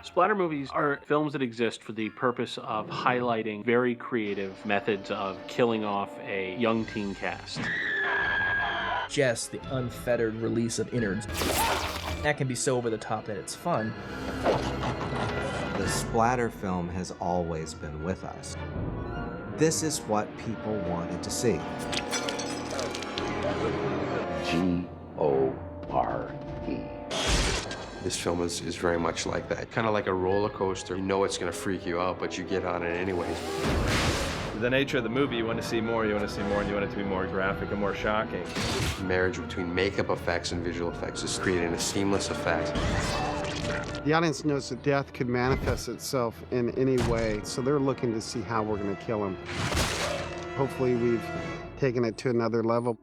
Splatter movies are films that exist for the purpose of highlighting very creative methods of killing off a young teen cast. Just the unfettered release of innards. That can be so over the top that it's fun. The splatter film has always been with us. This is what people wanted to see. G-O-R-E. This film is very much like that. Kind of like a roller coaster. You know it's going to freak you out, but you get on it anyways. The nature of the movie, you want to see more, and you want it to be more graphic and more shocking. The marriage between makeup effects and visual effects is creating a seamless effect. The audience knows that death could manifest itself in any way, so they're looking to see how we're going to kill him. Hopefully we've taken it to another level.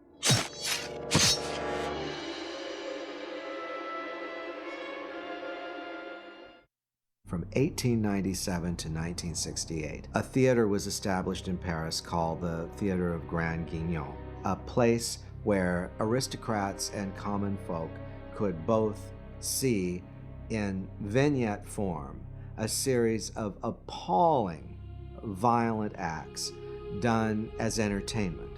From 1897 to 1968, a theater was established in Paris called the Theater of Grand Guignol, a place where aristocrats and common folk could both see in vignette form a series of appalling, violent acts done as entertainment.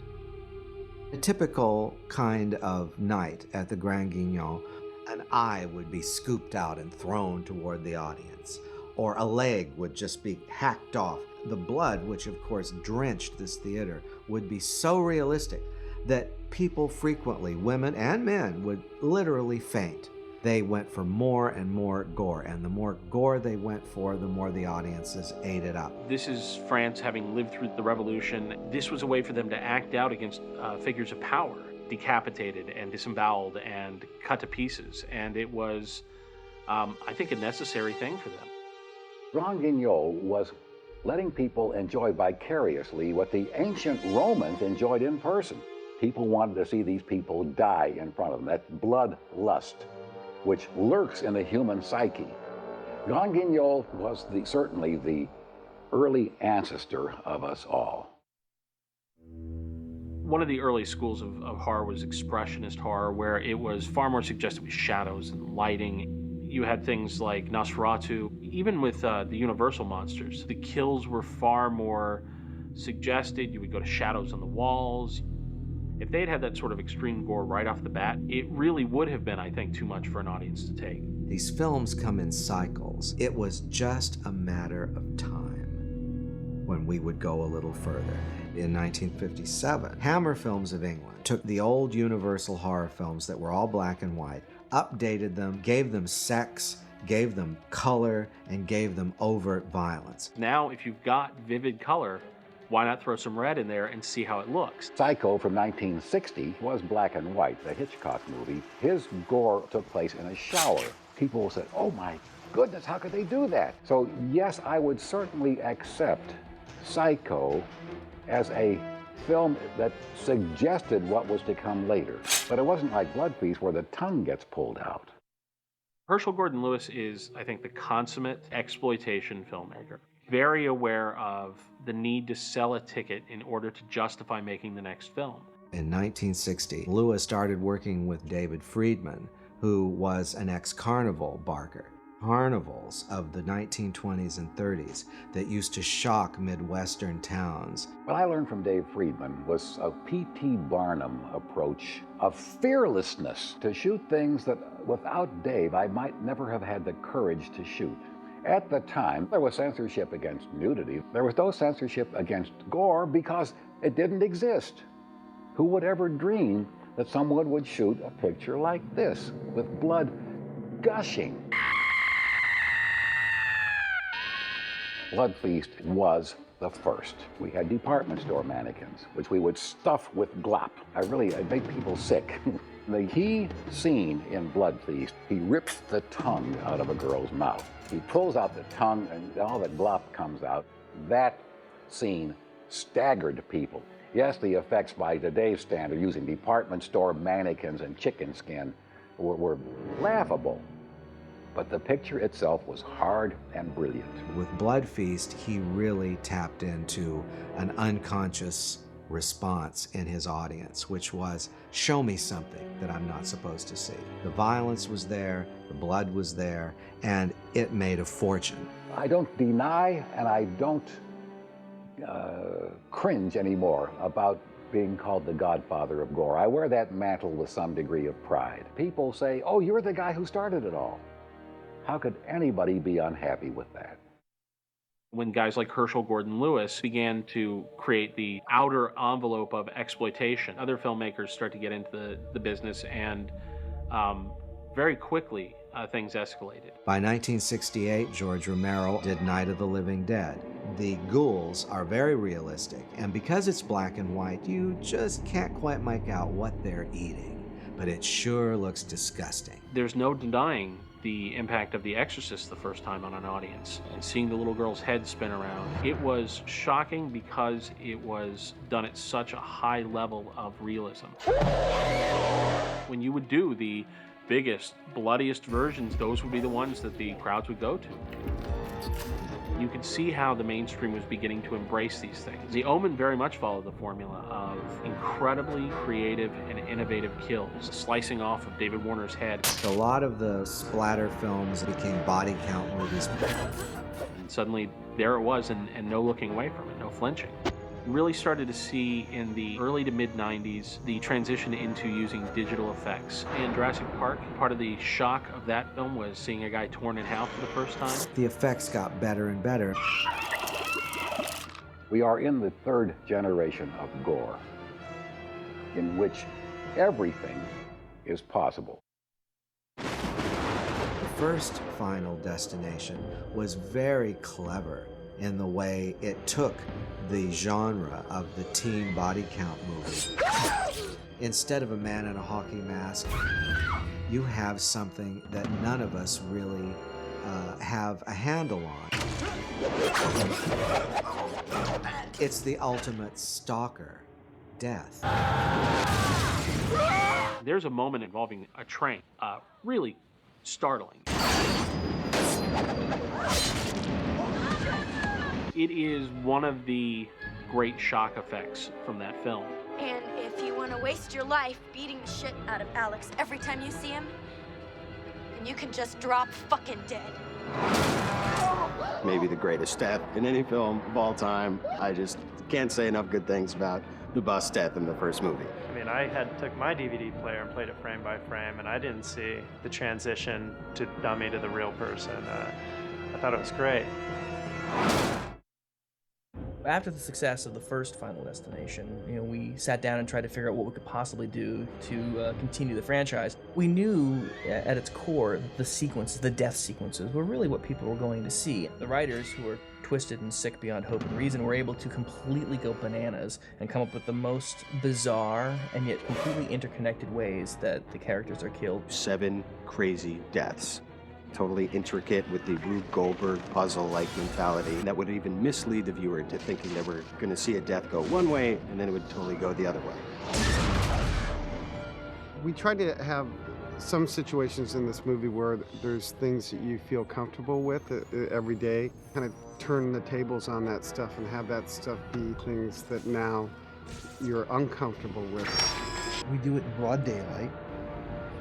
A typical kind of night at the Grand Guignol, an eye would be scooped out and thrown toward the audience, or a leg would just be hacked off. The blood, which of course drenched this theater, would be so realistic that people frequently, women and men, would literally faint. They went for more and more gore, and the more gore they went for, the more the audiences ate it up. This is France having lived through the revolution. This was a way for them to act out against figures of power, decapitated and disemboweled and cut to pieces. And it was, I think, a necessary thing for them. Grand Guignol was letting people enjoy vicariously what the ancient Romans enjoyed in person. People wanted to see these people die in front of them, that bloodlust, which lurks in the human psyche. Grand Guignol was certainly the early ancestor of us all. One of the early schools of horror was expressionist horror, where it was far more suggestive with shadows and lighting. You had things like Nosferatu. Even with the Universal monsters, the kills were far more suggested. You would go to shadows on the walls. If they'd had that sort of extreme gore right off the bat, it really would have been, I think, too much for an audience to take. These films come in cycles. It was just a matter of time when we would go a little further. In 1957, Hammer Films of England took the old Universal horror films that were all black and white, updated them, gave them sex, gave them color, and gave them overt violence. Now, if you've got vivid color, why not throw some red in there and see how it looks? Psycho from 1960 was black and white, the Hitchcock movie. His gore took place in a shower. People said, oh my goodness, how could they do that? So yes, I would certainly accept Psycho as a film that suggested what was to come later. But it wasn't like Blood Feast where the tongue gets pulled out. Herschel Gordon Lewis is, I think, the consummate exploitation filmmaker. Very aware of the need to sell a ticket in order to justify making the next film. In 1960, Lewis started working with David Friedman, who was an ex-carnival barker. Carnivals of the 1920s and 30s that used to shock Midwestern towns. What I learned from Dave Friedman was a P.T. Barnum approach of fearlessness to shoot things that without Dave I might never have had the courage to shoot. At the time, there was censorship against nudity. There was no censorship against gore because it didn't exist. Who would ever dream that someone would shoot a picture like this with blood gushing? Blood Feast was the first. We had department store mannequins, which we would stuff with glop. It made people sick. The key scene in Blood Feast, he rips the tongue out of a girl's mouth. He pulls out the tongue and all that glop comes out. That scene staggered people. Yes, the effects by today's standard, using department store mannequins and chicken skin, were laughable. But the picture itself was hard and brilliant. With Blood Feast, he really tapped into an unconscious response in his audience, which was, show me something that I'm not supposed to see. The violence was there, the blood was there, and it made a fortune. I don't deny and I don't cringe anymore about being called the godfather of gore. I wear that mantle with some degree of pride. People say, oh, you're the guy who started it all. How could anybody be unhappy with that? When guys like Herschel Gordon Lewis began to create the outer envelope of exploitation, other filmmakers start to get into the business, and very quickly things escalated. By 1968, George Romero did Night of the Living Dead. The ghouls are very realistic, and because it's black and white, you just can't quite make out what they're eating, but it sure looks disgusting. There's no denying the impact of The Exorcist the first time on an audience, and seeing the little girl's head spin around. It was shocking because it was done at such a high level of realism. When you would do the biggest, bloodiest versions, those would be the ones that the crowds would go to. You could see how the mainstream was beginning to embrace these things. The Omen very much followed the formula of incredibly creative and innovative kills, slicing off of David Warner's head. A lot of the splatter films became body count movies. And suddenly, there it was, and no looking away from it, no flinching. Really started to see in the early to mid-90s the transition into using digital effects. In Jurassic Park, part of the shock of that film was seeing a guy torn in half for the first time. The effects got better and better. We are in the third generation of gore, in which everything is possible. The first Final Destination was very clever in the way it took the genre of the teen body count movie. Instead of a man in a hockey mask, you have something that none of us really have a handle on. It's the ultimate stalker, death. There's a moment involving a train, really startling. It is one of the great shock effects from that film. And if you want to waste your life beating the shit out of Alex every time you see him, then you can just drop fucking dead. Maybe the greatest death in any film of all time. I just can't say enough good things about the bus death in the first movie. I mean, I took my DVD player and played it frame by frame, and I didn't see the transition to dummy to the real person. I thought it was great. After the success of the first Final Destination, we sat down and tried to figure out what we could possibly do to continue the franchise. We knew at its core that the sequences, the death sequences, were really what people were going to see. The writers, who were twisted and sick beyond hope and reason, were able to completely go bananas and come up with the most bizarre and yet completely interconnected ways that the characters are killed. 7 crazy deaths. Totally intricate with the Rube Goldberg puzzle-like mentality that would even mislead the viewer into thinking they were going to see a death go one way and then it would totally go the other way. We tried to have some situations in this movie where there's things that you feel comfortable with every day. Kind of turn the tables on that stuff and have that stuff be things that now you're uncomfortable with. We do it in broad daylight.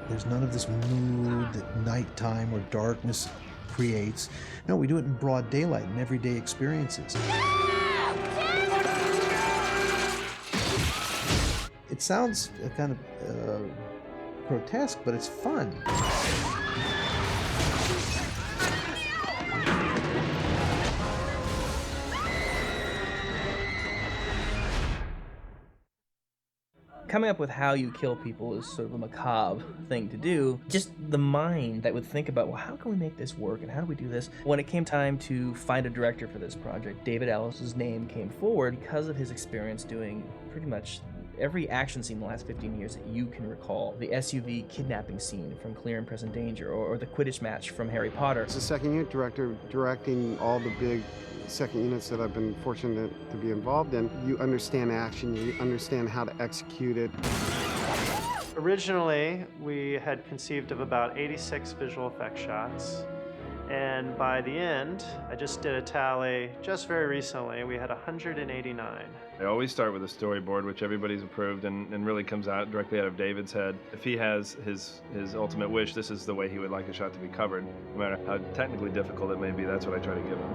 There's none of this mood that nighttime or darkness creates. No, we do it in broad daylight in everyday experiences. It sounds kind of grotesque, but it's fun. Coming up with how you kill people is sort of a macabre thing to do. Just the mind that would think about, well, how can we make this work and how do we do this? When it came time to find a director for this project, David Ellis's name came forward because of his experience doing pretty much every action scene in the last 15 years that you can recall. The SUV kidnapping scene from Clear and Present Danger, or the Quidditch match from Harry Potter. As a second unit director, directing all the big second units that I've been fortunate to be involved in, you understand action, you understand how to execute it. Originally, we had conceived of about 86 visual effects shots, And by the end, I just did a tally just very recently. We had 189. I always start with a storyboard, which everybody's approved and really comes out directly out of David's head. If he has his ultimate wish, this is the way he would like a shot to be covered. No matter how technically difficult it may be, that's what I try to give him.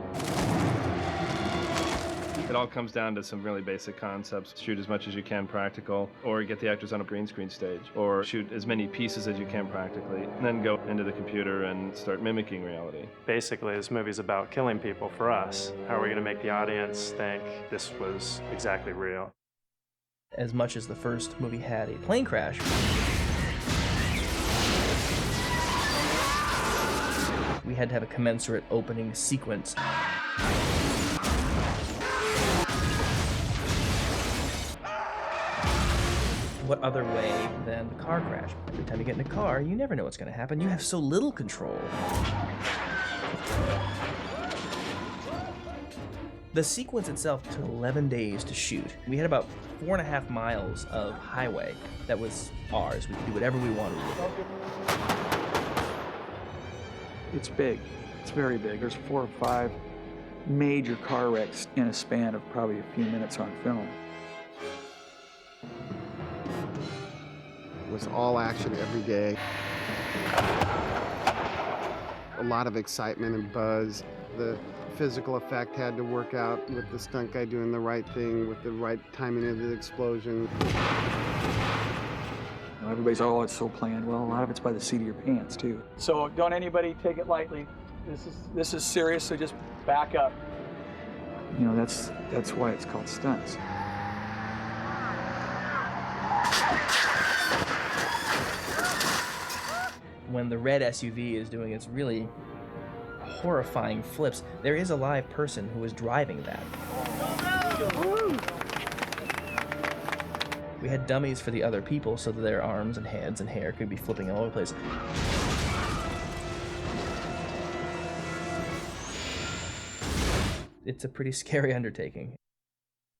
It all comes down to some really basic concepts. Shoot as much as you can practical, or get the actors on a green screen stage, or shoot as many pieces as you can practically, and then go into the computer and start mimicking reality. Basically, this movie's about killing people for us. How are we going to make the audience think this was exactly real? As much as the first movie had a plane crash, we had to have a commensurate opening sequence. What other way than the car crash? Every time you get in a car, you never know what's going to happen. You have so little control. The sequence itself took 11 days to shoot. We had about 4.5 miles of highway that was ours. We could do whatever we wanted with it. It's big. It's very big. There's 4 or 5 major car wrecks in a span of probably a few minutes on film. It was all action every day. A lot of excitement and buzz. The physical effect had to work out with the stunt guy doing the right thing, with the right timing of the explosion. Everybody's, oh, it's so planned. Well, a lot of it's by the seat of your pants, too. So don't anybody take it lightly. This is serious, so just back up. You know, that's why it's called stunts. When the red SUV is doing its really horrifying flips, there is a live person who is driving that. We had dummies for the other people so that their arms and hands and hair could be flipping all over the place. It's a pretty scary undertaking.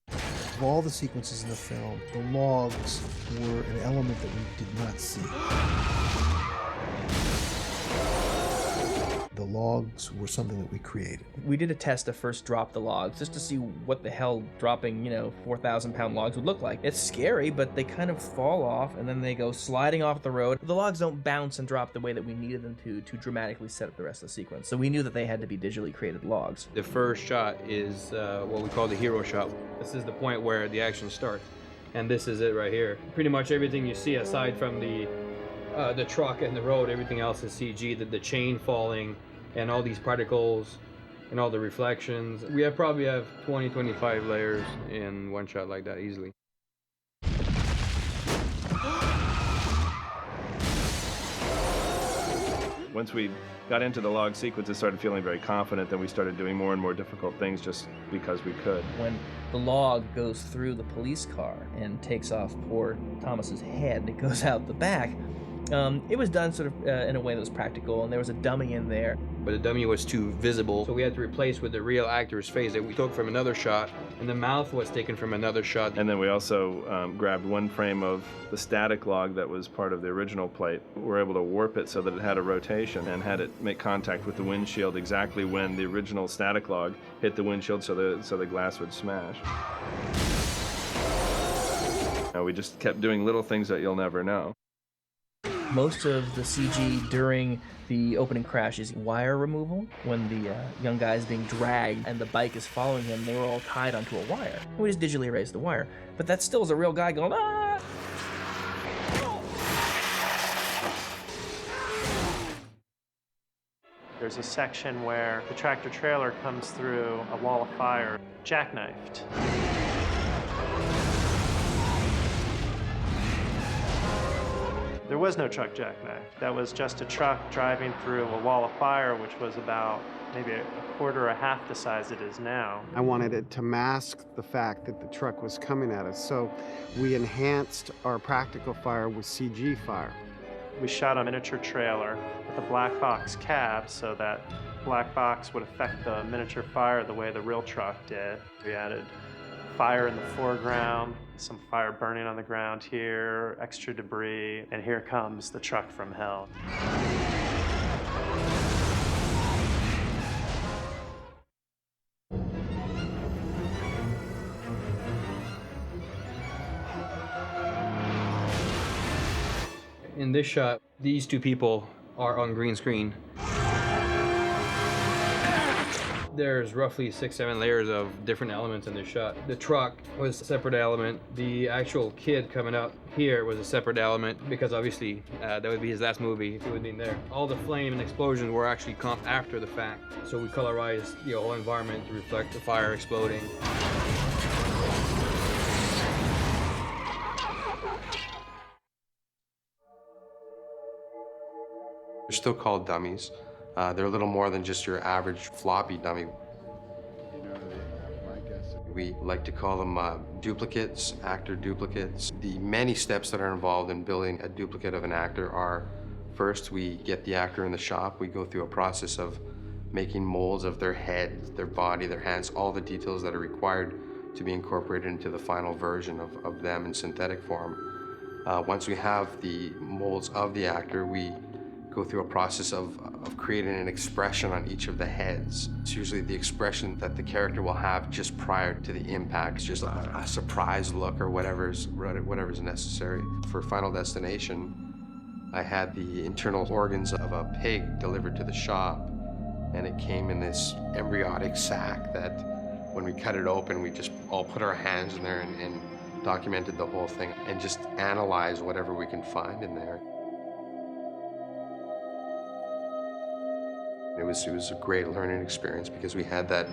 Of all the sequences in the film, the logs were an element that we did not see. The logs were something that we created. We did a test to first drop the logs just to see what the hell dropping, 4,000-pound logs would look like. It's scary, but they kind of fall off and then they go sliding off the road. The logs don't bounce and drop the way that we needed them to dramatically set up the rest of the sequence. So we knew that they had to be digitally created logs. The first shot is what we call the hero shot. This is the point where the action starts. And this is it right here. Pretty much everything you see aside from the truck and the road, everything else is CG, the chain falling and all these particles and all the reflections. We probably have 20, 25 layers in one shot like that easily. Once we got into the log sequences, started feeling very confident, then we started doing more and more difficult things just because we could. When the log goes through the police car and takes off poor Thomas's head and it goes out the back, it was done sort of in a way that was practical, and there was a dummy in there. But the dummy was too visible, so we had to replace with the real actor's face that we took from another shot, and the mouth was taken from another shot. And then we also grabbed one frame of the static log that was part of the original plate. We were able to warp it so that it had a rotation and had it make contact with the windshield exactly when the original static log hit the windshield so the glass would smash. We just kept doing little things that you'll never know. Most of the CG during the opening crash is wire removal. When the young guy is being dragged and the bike is following him, they were all tied onto a wire. We just digitally erased the wire. But that still is a real guy going, ah! There's a section where the tractor trailer comes through a wall of fire, jackknifed. There was no truck jackknife. That was just a truck driving through a wall of fire, which was about maybe a quarter or half the size it is now. I wanted it to mask the fact that the truck was coming at us, so we enhanced our practical fire with CG fire. We shot a miniature trailer with a black box cab so that black box would affect the miniature fire the way the real truck did. We added fire in the foreground, some fire burning on the ground here, extra debris, and here comes the truck from hell. In this shot, these two people are on green screen. There's roughly 6-7 layers of different elements in this shot. The truck was a separate element. The actual kid coming up here was a separate element because obviously that would be his last movie if he would have been there. All the flame and explosions were actually comped after the fact. So we colorized the whole environment to reflect the fire exploding. They're still called dummies. They're a little more than just your average floppy dummy. We like to call them duplicates, actor duplicates. The many steps that are involved in building a duplicate of an actor are, first we get the actor in the shop. We go through a process of making molds of their head, their body, their hands, all the details that are required to be incorporated into the final version of them in synthetic form. Once we have the molds of the actor, we go through a process of creating an expression on each of the heads. It's usually the expression that the character will have just prior to the impact. It's just a surprise look or whatever's necessary. For Final Destination, I had the internal organs of a pig delivered to the shop, and it came in this embryonic sac that when we cut it open, we just all put our hands in there and documented the whole thing and just analyzed whatever we can find in there. It was a great learning experience because we had that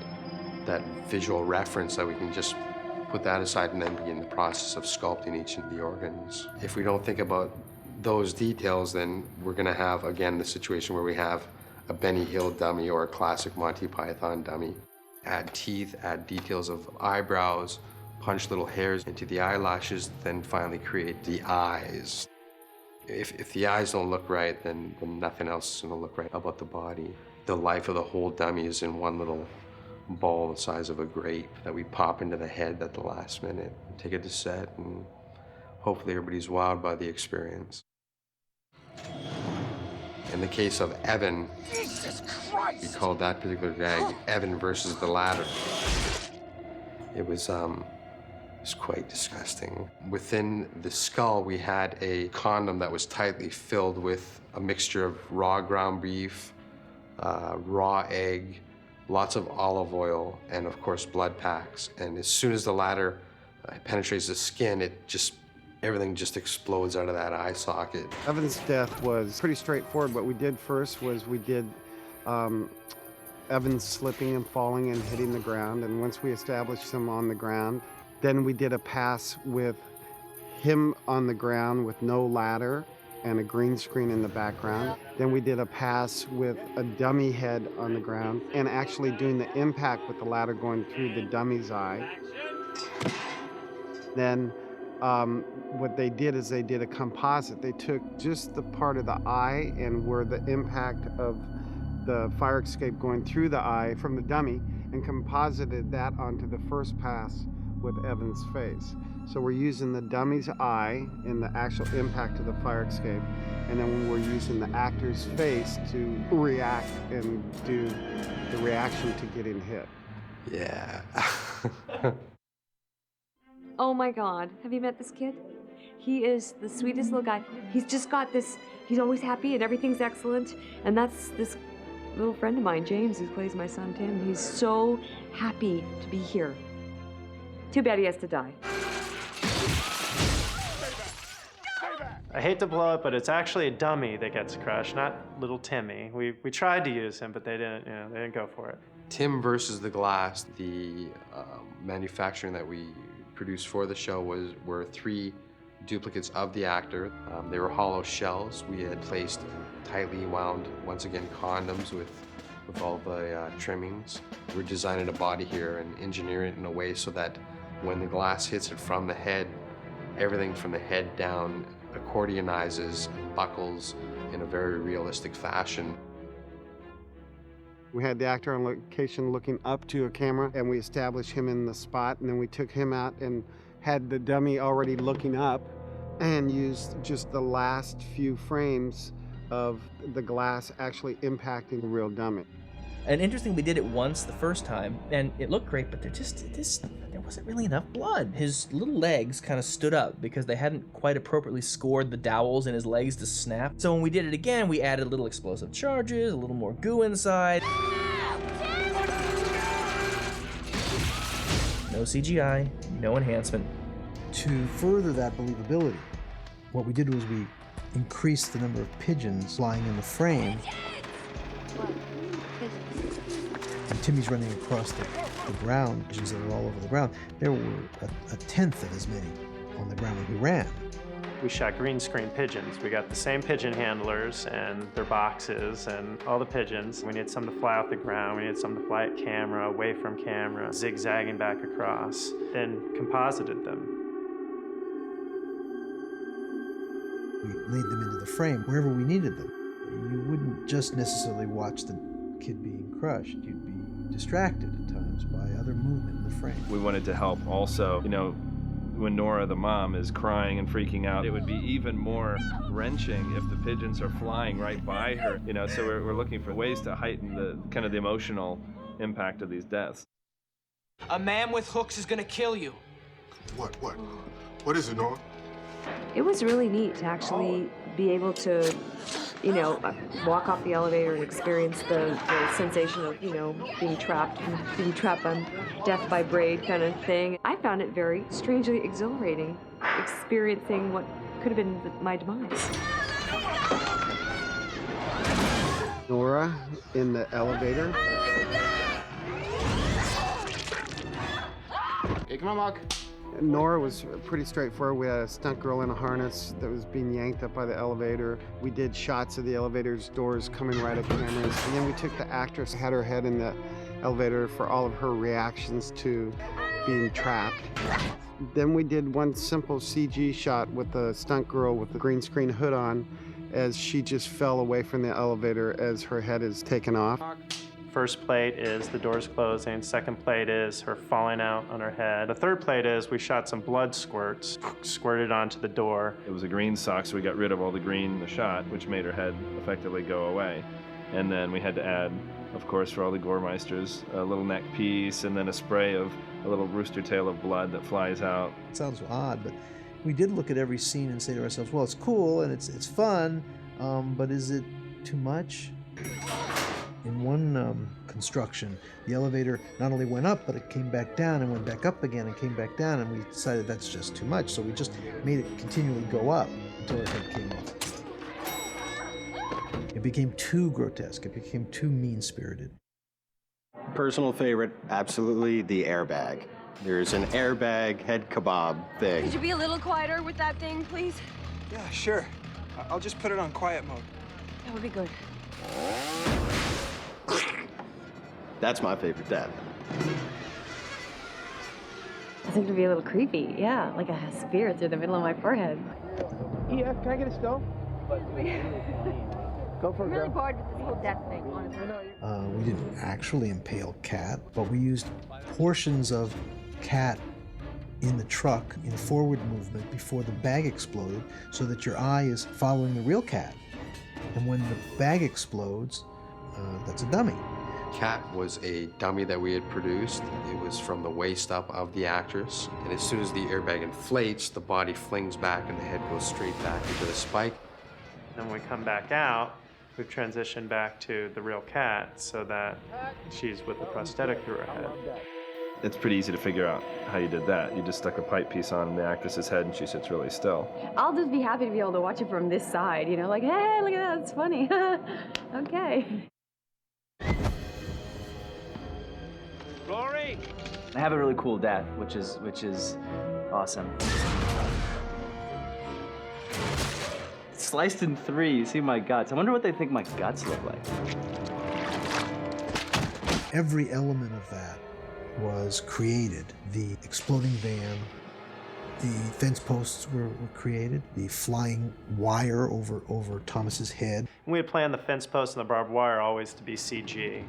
visual reference that we can just put that aside and then begin the process of sculpting each of the organs. If we don't think about those details, then we're gonna have, again, the situation where we have a Benny Hill dummy or a classic Monty Python dummy. Add teeth, add details of eyebrows, punch little hairs into the eyelashes, then finally create the eyes. If the eyes don't look right, then nothing else is gonna look right about the body. The life of the whole dummy is in one little ball the size of a grape that we pop into the head at the last minute, take it to set, and hopefully everybody's wowed by the experience. In the case of Evan, we called that particular gag Evan versus the ladder. It was quite disgusting. Within the skull, we had a condom that was tightly filled with a mixture of raw ground beef, raw egg, lots of olive oil, and of course blood packs. And as soon as the ladder penetrates the skin, everything just explodes out of that eye socket. Evan's death was pretty straightforward. What we did first was we did Evan slipping and falling and hitting the ground. And once we established him on the ground, then we did a pass with him on the ground with no ladder and a green screen in the background. Then we did a pass with a dummy head on the ground and actually doing the impact with the ladder going through the dummy's eye. Then what they did is they did a composite. They took just the part of the eye and where the impact of the fire escape going through the eye from the dummy and composited that onto the first pass with Evan's face. So we're using the dummy's eye in the actual impact of the fire escape, and then we're using the actor's face to react and do the reaction to getting hit. Yeah. Oh my God, have you met this kid? He is the sweetest little guy. He's just got this, he's always happy and everything's excellent. And that's this little friend of mine, James, who plays my son, Tim. He's so happy to be here. Too bad he has to die. I hate to blow it, but it's actually a dummy that gets crushed, not little Timmy. We tried to use him, but they didn't go for it. Tim versus the Glass, the manufacturing that we produced for the show were 3 duplicates of the actor. They were hollow shells. We had placed tightly wound, once again, condoms with all the trimmings. We're designing a body here and engineering it in a way so that when the glass hits it from the head, everything from the head down accordionizes and buckles in a very realistic fashion. We had the actor on location looking up to a camera, and we established him in the spot, and then we took him out and had the dummy already looking up and used just the last few frames of the glass actually impacting the real dummy. And interesting, we did it once the first time, and it looked great, but there wasn't really enough blood. His little legs kind of stood up because they hadn't quite appropriately scored the dowels in his legs to snap. So when we did it again, we added little explosive charges, a little more goo inside. No CGI, no enhancement. To further that believability, what we did was we increased the number of pigeons flying in the frame. And Timmy's running across the ground, pigeons that are all over the ground. There were a tenth of as many on the ground when he ran. We shot green screen pigeons. We got the same pigeon handlers and their boxes and all the pigeons. We needed some to fly off the ground. We needed some to fly at camera, away from camera, zigzagging back across, then composited them. We laid them into the frame wherever we needed them. You wouldn't just necessarily watch the kid being crushed. You'd be distracted at times by other movement in the frame. We wanted to help also, when Nora, the mom, is crying and freaking out, it would be even more wrenching if the pigeons are flying right by her. So we're looking for ways to heighten the kind of the emotional impact of these deaths. A man with hooks is gonna kill you. What is it, Nora? It was really neat to actually be able to, walk off the elevator and experience the sensation of, being trapped on death by braid kind of thing. I found it very strangely exhilarating, experiencing what could have been my demise. Nora in the elevator. Hey, come on, Mark. Nora was pretty straightforward. We had a stunt girl in a harness that was being yanked up by the elevator. We did shots of the elevator's doors coming right at cameras. And then we took the actress, had her head in the elevator for all of her reactions to being trapped. Then we did one simple CG shot with the stunt girl with the green screen hood on as she just fell away from the elevator as her head is taken off. First plate is the doors closing. Second plate is her falling out on her head. The third plate is we shot some blood squirts, squirted onto the door. It was a green sock, so we got rid of all the green in the shot, which made her head effectively go away. And then we had to add, of course, for all the gore meisters, a little neck piece and then a spray of a little rooster tail of blood that flies out. It sounds odd, but we did look at every scene and say to ourselves, well, it's cool and it's fun, but is it too much? In one construction, the elevator not only went up, but it came back down and went back up again and came back down, and we decided that's just too much, so we just made it continually go up until her head came off. It became too grotesque. It became too mean-spirited. Personal favorite, absolutely the airbag. There's an airbag head kebab thing. Could you be a little quieter with that thing, please? Yeah, sure. I'll just put it on quiet mode. That would be good. That's my favorite death. I think it'd be a little creepy, yeah, like a spear through the middle of my forehead. Yeah, can I get a stone? Go for it, I'm really bored with this whole death thing, honestly. We didn't actually impale Cat, but we used portions of Cat in the truck in forward movement before the bag exploded so that your eye is following the real Cat. And when the bag explodes, that's a dummy. Cat was a dummy that we had produced. It was from the waist up of the actress. And as soon as the airbag inflates, the body flings back and the head goes straight back into the spike. Then when we come back out, we've transitioned back to the real Cat so that she's with the prosthetic through her head. It's pretty easy to figure out how you did that. You just stuck a pipe piece on the actress's head and she sits really still. I'll just be happy to be able to watch it from this side, like, hey, look at that, it's funny. Okay. Glory! I have a really cool death, which is awesome. Sliced in three, you see my guts. I wonder what they think my guts look like. Every element of that was created. The exploding van, the fence posts were created, the flying wire over Thomas's head. We had planned the fence posts and the barbed wire always to be CG,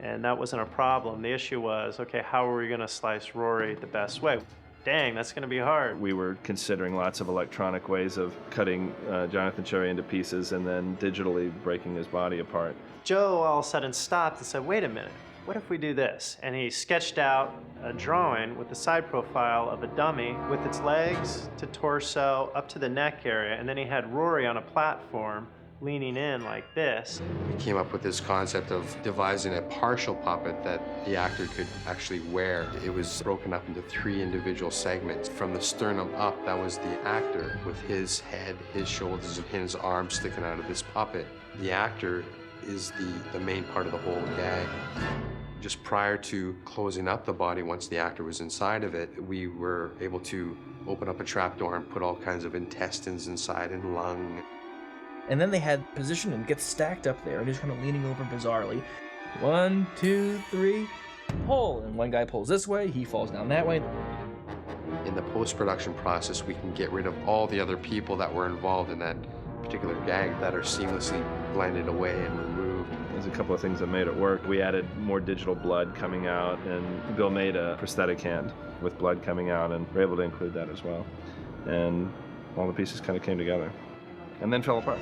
and that wasn't a problem. The issue was, okay, how are we going to slice Rory the best way? Dang, that's gonna be hard. We were considering lots of electronic ways of cutting Jonathan Cherry into pieces and then digitally breaking his body apart. Joe all of a sudden stopped and said, wait a minute, what if we do this? And he sketched out a drawing with the side profile of a dummy with its legs to torso up to the neck area, and then he had Rory on a platform leaning in like this. We came up with this concept of devising a partial puppet that the actor could actually wear. It was broken up into 3 individual segments. From the sternum up, that was the actor with his head, his shoulders, and his arms sticking out of this puppet. The actor is the main part of the whole gag. Just prior to closing up the body, once the actor was inside of it, we were able to open up a trapdoor and put all kinds of intestines inside and lung. And then they had position and get stacked up there and just kind of leaning over bizarrely. 1, 2, 3, pull. And one guy pulls this way, he falls down that way. In the post-production process, we can get rid of all the other people that were involved in that particular gag that are seamlessly blended away and removed. There's a couple of things that made it work. We added more digital blood coming out, and Bill made a prosthetic hand with blood coming out, and we're able to include that as well. And all the pieces kind of came together and then fell apart.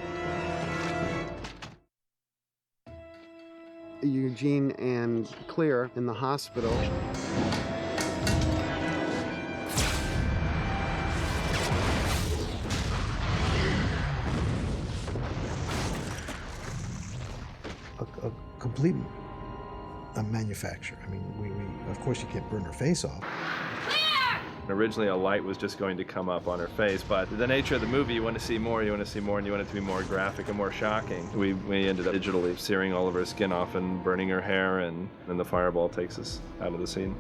Eugene and Clear in the hospital. A complete manufacture. I mean, we of course you can't burn her face off. Originally, a light was just going to come up on her face, but the nature of the movie, you want to see more, and you want it to be more graphic and more shocking. We ended up digitally searing all of her skin off and burning her hair, and then the fireball takes us out of the scene.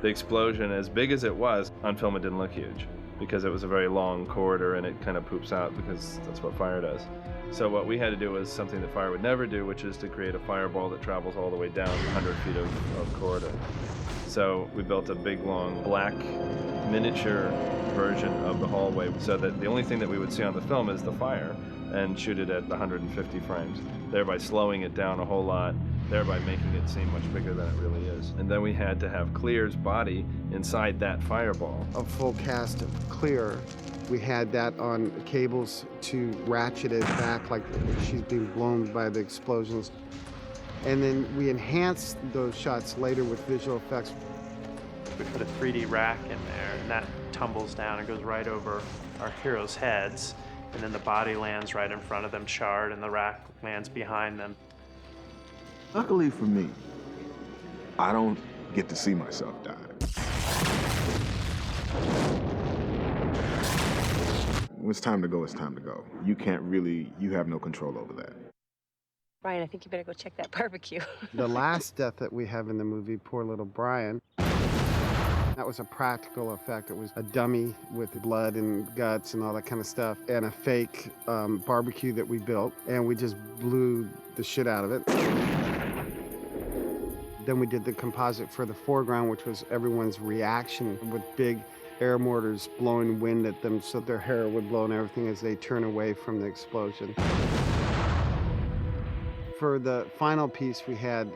The explosion, as big as it was, on film it didn't look huge, because it was a very long corridor and it kind of poops out because that's what fire does. So what we had to do was something that fire would never do, which is to create a fireball that travels all the way down 100 feet of corridor. So we built a big, long, black, miniature version of the hallway so that the only thing that we would see on the film is the fire, and shoot it at 150 frames, thereby slowing it down a whole lot, thereby making it seem much bigger than it really is. And then we had to have Clear's body inside that fireball. A full cast of Clear. We had that on cables to ratchet it back like she's being blown by the explosions. And then we enhanced those shots later with visual effects. We put a 3D rack in there, and that tumbles down and goes right over our heroes' heads. And then the body lands right in front of them, charred, and the rack lands behind them. Luckily for me, I don't get to see myself die. When it's time to go, it's time to go. You have no control over that. Brian, I think you better go check that barbecue. The last death that we have in the movie, poor little Brian, that was a practical effect. It was a dummy with blood and guts and all that kind of stuff, and a fake barbecue that we built, and we just blew the shit out of it. Then we did the composite for the foreground, which was everyone's reaction with big air mortars blowing wind at them so their hair would blow and everything as they turn away from the explosion. For the final piece, we had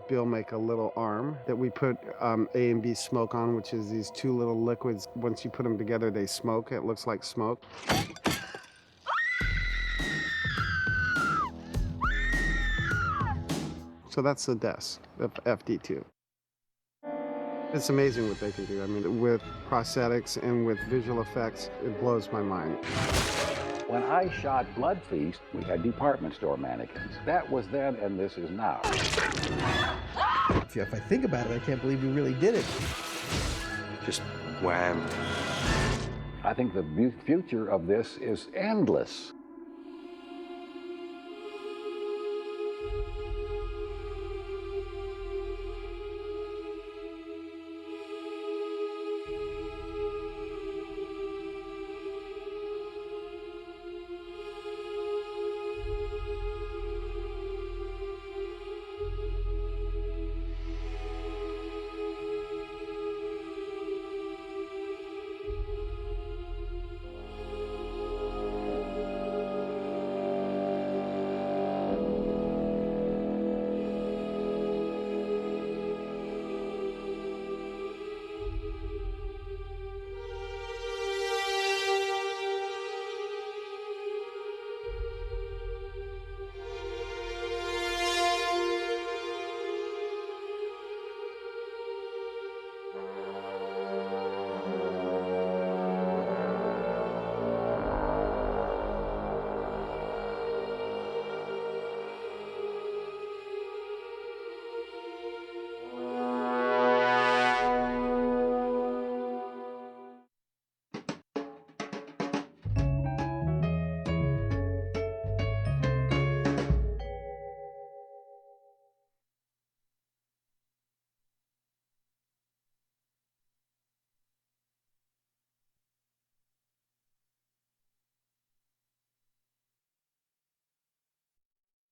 Bill make a little arm that we put A and B smoke on, which is these 2 little liquids. Once you put them together, they smoke. It looks like smoke. So that's the desk of FD2. It's amazing what they can do. I mean, with prosthetics and with visual effects, it blows my mind. When I shot Blood Feast, we had department store mannequins. That was then, and this is now. If I think about it, I can't believe we really did it. Just wham. I think the future of this is endless.